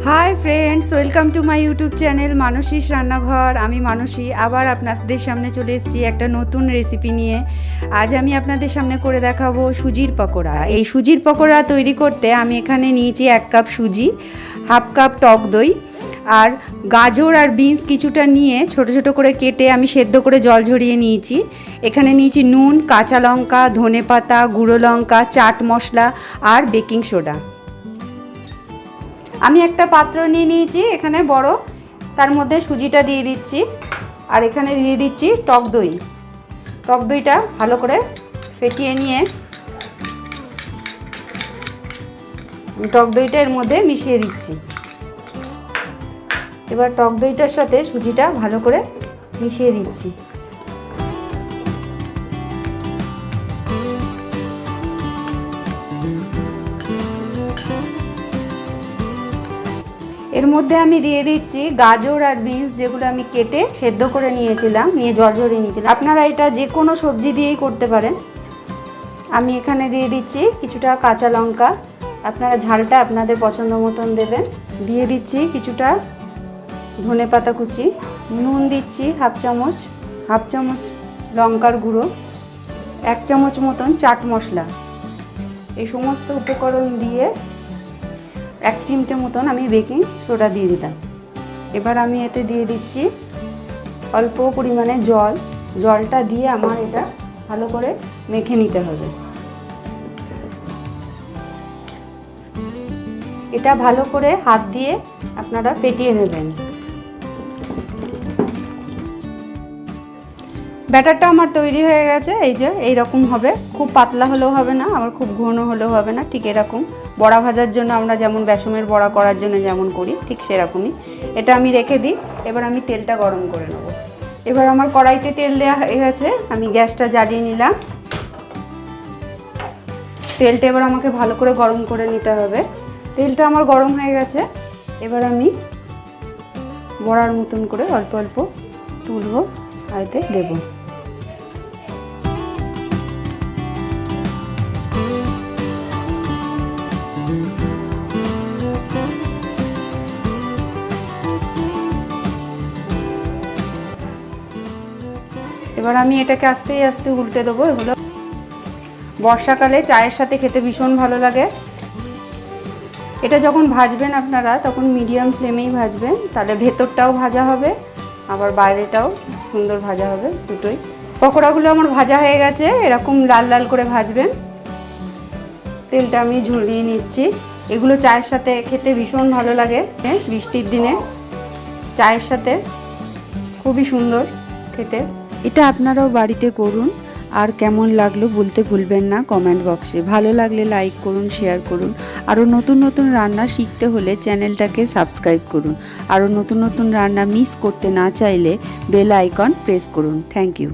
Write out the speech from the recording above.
High friends, welcome to my YouTube channel মানসীর রান্নাঘর। আমি মানসী আবার আপনাদের সামনে চলে এসেছি একটা নতুন রেসিপি নিয়ে। আজ আমি আপনাদের সামনে করে দেখাবো সুজির পকোড়া। এই সুজির পকোড়া তৈরি করতে আমি এখানে নিয়েছি 1 কাপ সুজি, হাফ কাপ টক দই আর গাজর আর বিনস কিছুটা নিয়ে ছোট ছোট করে কেটে আমি সেদ্ধ করে জল ঝরিয়ে নিয়েছি। এখানে নিয়েছি নুন, কাঁচা লঙ্কা, ধনেপাতা, গুঁড়ো লঙ্কা, চাট মশলা আর বেকিং সোডা। আমি একটা পাত্র নিয়ে নিয়েছি এখানে বড়, তার মধ্যে সুজিটা দিয়ে দিচ্ছি আর এখানে দিয়ে দিচ্ছি টক দই। টক দইটা ভালো করে ফেটিয়ে নিয়ে টক দইটা এর মধ্যে মিশিয়ে দিচ্ছি। এবার টক দইটার সাথে সুজিটা ভালো করে মিশিয়ে দিচ্ছি। এর মধ্যে আমি দিয়ে দিচ্ছি গাজর আর বিনস, যেগুলো আমি কেটে সেদ্ধ করে নিয়েছিলাম, নিয়ে জল ঝরিয়ে নিয়েছিলাম। আপনারা এটা যে কোনো সবজি দিয়েই করতে পারেন। আমি এখানে দিয়ে দিচ্ছি কিছুটা কাঁচা লঙ্কা, আপনারা ঝালটা আপনাদের পছন্দ মতন দেবেন। দিয়ে দিচ্ছি কিছুটা ধনেপাতা কুচি, নুন দিচ্ছি হাফ চামচ লঙ্কার গুঁড়ো, 1 চামচ মতন চাট মশলা। এই সমস্ত উপকরণ দিয়ে 1 চিমটে মতন আমি বেকিং সোডা দিয়ে দিলাম। এবার আমি এতে দিয়ে দিচ্ছি অল্প পরিমাণে জল। জলটা দিয়ে আমার এটা ভালো করে মেখে নিতে হবে। এটা ভালো করে হাত দিয়ে আপনারা ফেটিয়ে নেবেন। ব্যাটারটা আমার তৈরি হয়ে গেছে। এই যে এইরকম হবে, খুব পাতলা হলেও হবে না, আবার খুব ঘন হলেও হবে না, ঠিক এরকম। বড়া ভাজার জন্য আমরা যেমন বেসনের বড়া করার জন্য যেমন করি, ঠিক সেরকমই। এটা আমি রেখে দিই। এবার আমি তেলটা গরম করে নেব। এবার আমার কড়াইতে তেল দেওয়া হয়ে গেছে, আমি গ্যাসটা জ্বালিয়ে নিলাম। তেলটা এবার আমাকে ভালো করে গরম করে নিতে হবে। তেলটা আমার গরম হয়ে গেছে। এবার আমি বড়ার মতন করে অল্প অল্প তুলবো আর এতে দেবো। এবার আমি এটাকে আস্তে আস্তে উল্টে দেবো। এগুলো বর্ষাকালে চায়ের সাথে খেতে ভীষণ ভালো লাগে। এটা যখন ভাজবেন আপনারা তখন মিডিয়াম ফ্লেমেই ভাজবেন, তাহলে ভেতরটাও ভাজা হবে আবার বাইরেটাও সুন্দর ভাজা হবে, দুটোই। পকোড়াগুলো আমার ভাজা হয়ে গেছে, এরকম লাল লাল করে ভাজবেন। তেলটা আমি ঝরিয়ে নিচ্ছি। এগুলো চায়ের সাথে খেতে ভীষণ ভালো লাগে। বৃষ্টির দিনে চায়ের সাথে খুবই সুন্দর খেতে। এটা আপনারাও বাড়িতে করুন। আর কেমন লাগলো বলতে ভুলবেন না কমেন্ট বক্সে। ভালো লাগলে লাইক করুন, শেয়ার করুন। আরও নতুন নতুন রান্না শিখতে হলে চ্যানেলটাকে সাবস্ক্রাইব করুন। আরও নতুন নতুন রান্না মিস করতে না চাইলে বেল আইকন প্রেস করুন। Thank you.